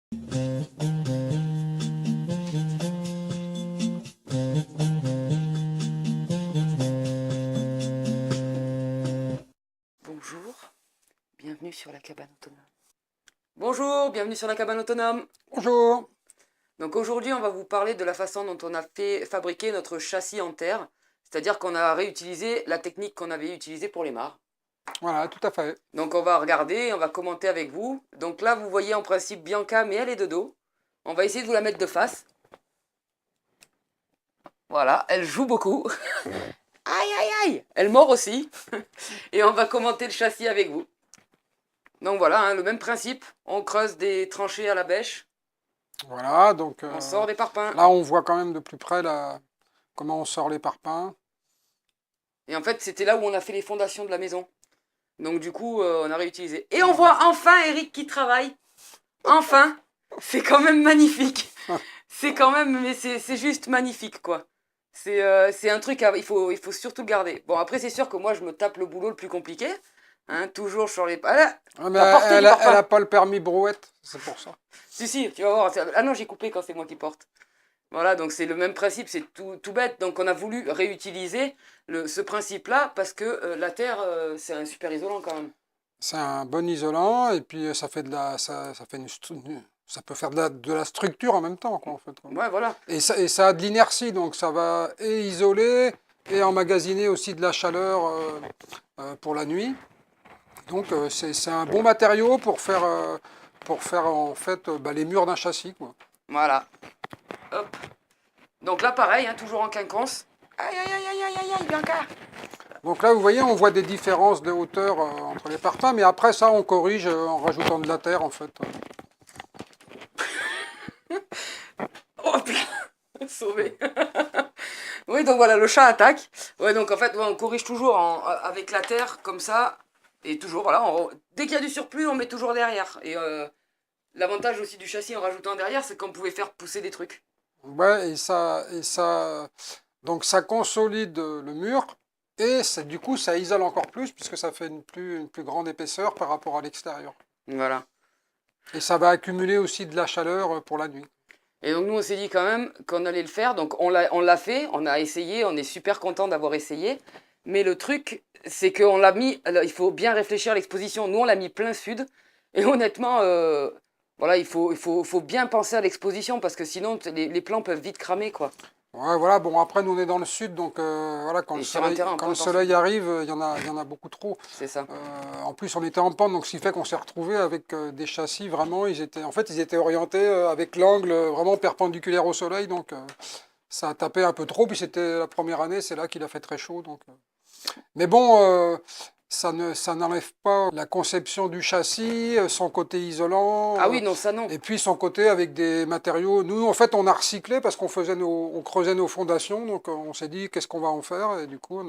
Bonjour, bienvenue sur la cabane autonome. Bonjour, bienvenue sur la cabane autonome. Bonjour. Donc aujourd'hui, on va vous parler de la façon dont on a fait fabriquer notre châssis en terre. C'est-à-dire qu'on a réutilisé la technique qu'on avait utilisée pour les mares. Voilà, tout à fait. Donc on va regarder, on va commenter avec vous. Donc là, vous voyez en principe Bianca, mais elle est de dos. On va essayer de vous la mettre de face. Voilà, elle joue beaucoup. Aïe, aïe, aïe. Elle mord aussi. Et on va commenter le châssis avec vous. Donc voilà, hein, le même principe. On creuse des tranchées à la bêche. Voilà, donc On sort des parpaings. là on voit quand même de plus près comment on sort les parpaings. Et en fait, c'était là où on a fait les fondations de la maison. Donc du coup, on a réutilisé. Et on voit enfin Eric qui travaille. Enfin. C'est quand même magnifique. C'est quand même, mais c'est juste magnifique, quoi. C'est un truc, il faut surtout le garder. Bon, après, c'est sûr que moi, je me tape le boulot le plus compliqué. Hein, toujours sur les... Ah, Ah, mais elle a pas le permis brouette, c'est pour ça. Si, tu vas voir. Ah non, j'ai coupé quand c'est moi qui porte. Voilà, donc c'est le même principe, c'est tout bête. Donc on a voulu réutiliser ce principe-là parce que la terre, c'est un super isolant quand même. C'est un bon isolant et puis ça fait ça peut faire de la structure en même temps, quoi, en fait. Ouais, voilà. Et ça a de l'inertie, donc ça va et isoler et emmagasiner aussi de la chaleur pour la nuit. Donc c'est un bon matériau pour faire en fait les murs d'un châssis, quoi. Voilà. Hop. Donc là, pareil, hein, toujours en quinconce. Aïe, aïe, aïe, aïe, aïe, aïe, Bianca. Donc là, vous voyez, on voit des différences de hauteur entre les parpaings, mais après ça, on corrige en rajoutant de la terre, en fait. Hop là. Sauvé. Oui, donc voilà, le chat attaque. Ouais, donc en fait, ouais, on corrige toujours avec la terre, comme ça. Et toujours, voilà, dès qu'il y a du surplus, on met toujours derrière. Et l'avantage aussi du châssis en rajoutant derrière, c'est qu'on pouvait faire pousser des trucs. Ouais, donc ça consolide le mur, et du coup, ça isole encore plus, puisque ça fait une plus grande épaisseur par rapport à l'extérieur. Voilà. Et ça va accumuler aussi de la chaleur pour la nuit. Et donc nous, on s'est dit quand même qu'on allait le faire. Donc on l'a fait, on a essayé, on est super content d'avoir essayé. Mais le truc, c'est qu'on l'a mis, alors, il faut bien réfléchir à l'exposition. Nous, on l'a mis plein sud. Et honnêtement, voilà, il faut bien penser à l'exposition parce que sinon, les plants peuvent vite cramer, quoi. Ouais, voilà, bon, après, nous, on est dans le sud, donc voilà, Et sur un terrain en quand le pente soleil arrive, il y en a beaucoup trop. C'est ça. En plus, on était en pente, donc ce qui fait qu'on s'est retrouvé avec des châssis, vraiment, ils étaient orientés avec l'angle vraiment perpendiculaire au soleil, donc ça a tapé un peu trop, puis c'était la première année, c'est là qu'il a fait très chaud. Donc, mais bon, ça n'enlève pas la conception du châssis, son côté isolant. Ah oui, non, ça non. Et puis son côté avec des matériaux. Nous, en fait, on a recyclé parce qu'on creusait nos fondations, donc on s'est dit qu'est-ce qu'on va en faire, et du coup,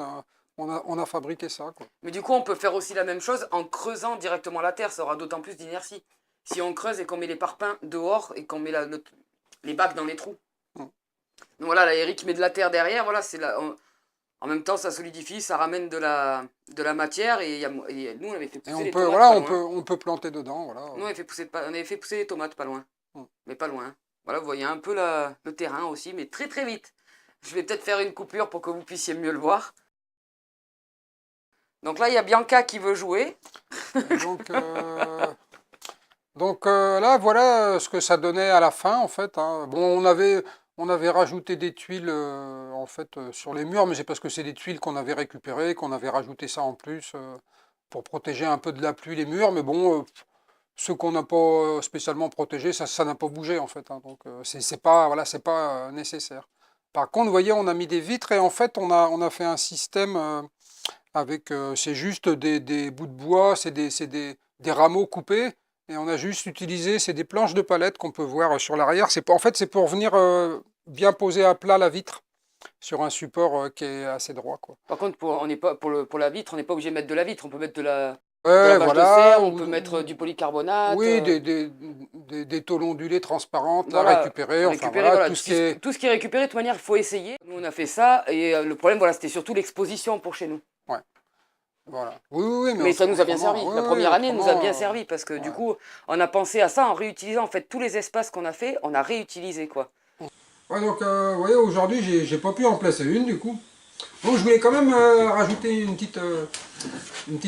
on a fabriqué ça, quoi. Mais du coup, on peut faire aussi la même chose en creusant directement la terre. Ça aura d'autant plus d'inertie. Si on creuse et qu'on met les parpaings dehors et qu'on met les bacs dans les trous. Mm. Donc voilà, là, Eric met de la terre derrière. Voilà, en même temps, ça solidifie, ça ramène de la matière. Et nous, on avait fait Et pousser les tomates pas loin. on peut planter dedans, voilà. Nous, on avait fait pousser les tomates pas loin. Mm. Mais pas loin. Voilà, vous voyez un peu le terrain aussi, mais très très vite. Je vais peut-être faire une coupure pour que vous puissiez mieux le voir. Donc là, il y a Bianca qui veut jouer. Donc là, voilà ce que ça donnait à la fin, en fait, hein. Bon, on avait rajouté des tuiles en fait sur les murs, mais c'est parce que c'est des tuiles qu'on avait récupérées, qu'on avait rajouté ça en plus pour protéger un peu de la pluie les murs. Mais bon, ceux qu'on n'a pas spécialement protégés, ça n'a pas bougé en fait, hein. Donc c'est pas, voilà, c'est pas nécessaire. Par contre, vous voyez, on a mis des vitres et en fait, on a fait un système avec, c'est juste des bouts de bois, c'est des rameaux coupés. Et on a juste utilisé, c'est des planches de palette qu'on peut voir sur l'arrière. En fait, c'est pour venir bien poser à plat la vitre sur un support qui est assez droit, quoi. Par contre, on n'est pas, pour la vitre, on n'est pas obligé de mettre de la vitre. On peut mettre de la Ouais, bâche de voilà. serre, on peut mettre du polycarbonate. Oui, des tôles ondulées transparentes à Voilà, récupérer. Enfin, récupérer, voilà, voilà. tout ce qui est... Tout ce qui est récupéré, de toute manière, il faut essayer. Nous, on a fait ça. Et le problème, voilà, c'était surtout l'exposition pour chez nous. Ouais. Voilà. Oui, oui, oui, Mais ça nous a bien autrement, servi. oui, La oui, première année nous a autrement, bien servi parce que du ouais. coup, on a pensé à ça en réutilisant en fait tous les espaces qu'on a fait, on a réutilisé quoi. Ouais, donc, vous voyez, aujourd'hui, j'ai pas pu en placer une, du coup. Bon, je voulais quand même rajouter une petite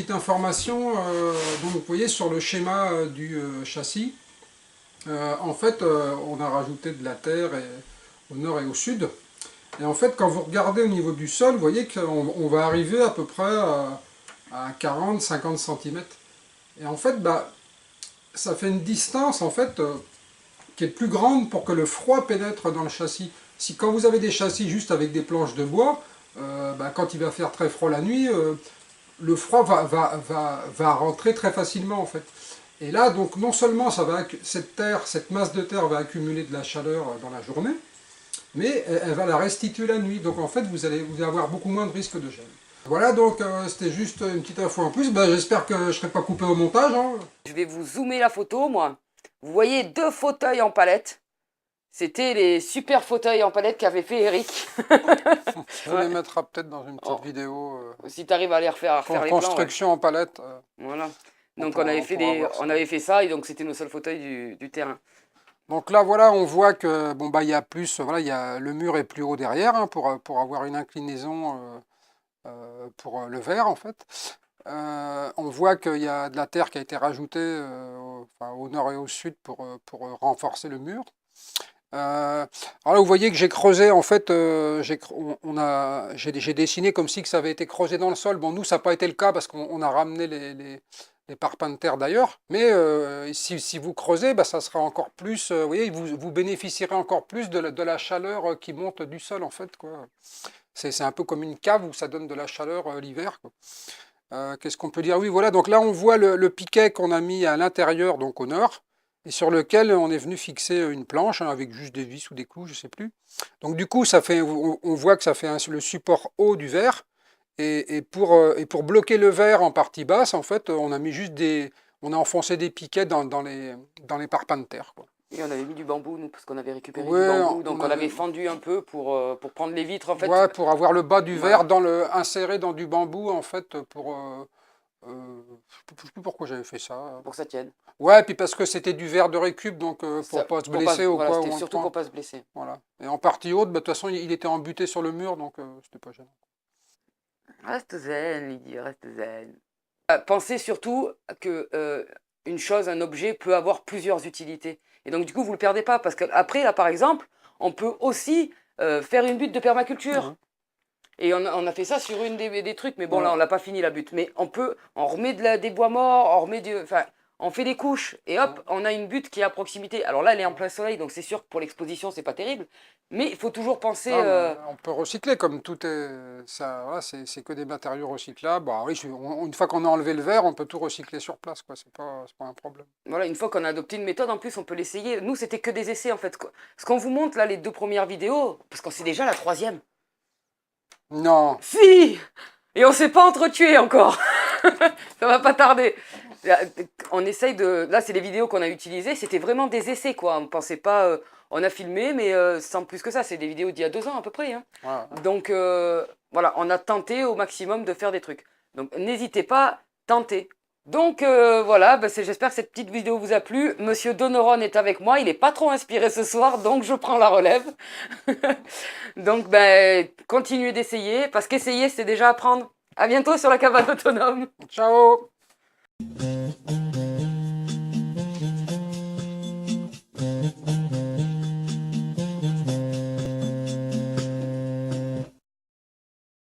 information. Donc, vous voyez, sur le schéma du châssis, en fait, on a rajouté de la terre au nord et au sud. Et en fait, quand vous regardez au niveau du sol, vous voyez qu'on va arriver à peu près à 40-50 cm. Et en fait, bah, ça fait une distance, en fait, qui est plus grande pour que le froid pénètre dans le châssis. Si quand vous avez des châssis juste avec des planches de bois, bah, quand il va faire très froid la nuit, le froid va rentrer très facilement en fait. Et là, donc non seulement cette masse de terre va accumuler de la chaleur dans la journée, mais elle va la restituer la nuit. Donc en fait, vous allez avoir beaucoup moins de risques de gel. Voilà, donc c'était juste une petite info en plus. Ben, j'espère que je ne serai pas coupé au montage. Hein. Je vais vous zoomer la photo moi. Vous voyez 2 fauteuils en palette. C'était les super fauteuils en palette qu'avait fait Eric. On Ouais. les mettra peut-être dans une petite Oh. vidéo. Si tu arrives à les refaire, à refaire les plans. Ouais. Construction en palette. Voilà. On Donc pourra voir ça. on avait fait ça et donc c'était nos seuls fauteuils du terrain. Donc là, voilà, on voit que bon bah il y a plus, voilà, le mur est plus haut derrière hein, pour avoir une inclinaison pour le verre en fait. On voit qu'il y a de la terre qui a été rajoutée enfin, au nord et au sud pour renforcer le mur. Alors là, vous voyez que j'ai creusé, en fait, j'ai dessiné comme si que ça avait été creusé dans le sol. Bon, nous, ça n'a pas été le cas parce qu'on a ramené les parpaings de terre d'ailleurs. Mais si vous creusez, bah, ça sera encore plus, vous voyez, vous bénéficierez encore plus de la chaleur qui monte du sol, en fait, quoi. C'est un peu comme une cave où ça donne de la chaleur l'hiver, quoi. Qu'est-ce qu'on peut dire? Oui, voilà, donc là, on voit le piquet qu'on a mis à l'intérieur, donc au nord et sur lequel on est venu fixer une planche hein, avec juste des vis ou des clous, je ne sais plus. Donc du coup, on voit que ça fait le support haut du verre. Et pour bloquer le verre en partie basse, en fait, on a mis juste on a enfoncé des piquets dans les parpaings de terre, quoi. Et on avait mis du bambou, nous, parce qu'on avait récupéré du Ouais, bambou. Donc on avait fendu un peu pour prendre les vitres, en fait. Ouais, pour avoir le bas du Voilà. verre inséré dans du bambou, en fait, je ne sais plus pourquoi j'avais fait ça. Pour que ça tienne. Ouais, puis parce que c'était du verre de récup, donc pour pas se blesser ou voilà, quoi. c'était surtout pour pas se blesser. Voilà. Et en partie haute, bah, de toute façon, il était embuté sur le mur, donc c'était pas gênant. Reste zen, Lydie, reste zen. Pensez surtout que une chose, un objet peut avoir plusieurs utilités. Et donc du coup, vous ne le perdez pas. Parce qu'après, là, par exemple, on peut aussi faire une butte de permaculture. Ouais. Et on a fait ça sur une des trucs, mais bon, Ouais. là, on l'a pas fini la butte. Mais on remet des bois morts, enfin, on fait des couches, et hop, on a une butte qui est à proximité. Alors là, elle est en plein soleil, donc c'est sûr que pour l'exposition, c'est pas terrible. Mais il faut toujours penser... On peut recycler, comme tout est... Ça, voilà, c'est que des matériaux recyclables. Bon, oui, une fois qu'on a enlevé le verre, on peut tout recycler sur place, quoi. C'est pas un problème. Voilà, une fois qu'on a adopté une méthode, en plus, on peut l'essayer. Nous, c'était que des essais, en fait. Ce qu'on vous montre, là, les 2 premières vidéos, parce qu'on sait déjà la 3e. Non. Si! Et on s'est pas entretué encore. Ça va pas tarder. On essaye de... Là, c'est les vidéos qu'on a utilisées. C'était vraiment des essais, quoi. On pensait pas... On a filmé, mais sans plus que ça. C'est des vidéos d'il y a 2 ans, à peu près. Hein. Ouais. Donc, voilà, on a tenté au maximum de faire des trucs. Donc, n'hésitez pas, tentez. Donc, voilà, j'espère que cette petite vidéo vous a plu. Monsieur Donoron est avec moi. Il n'est pas trop inspiré ce soir, donc je prends la relève. Donc, continuez d'essayer, parce qu'essayer, c'est déjà apprendre. À bientôt sur la cabane autonome. Ciao.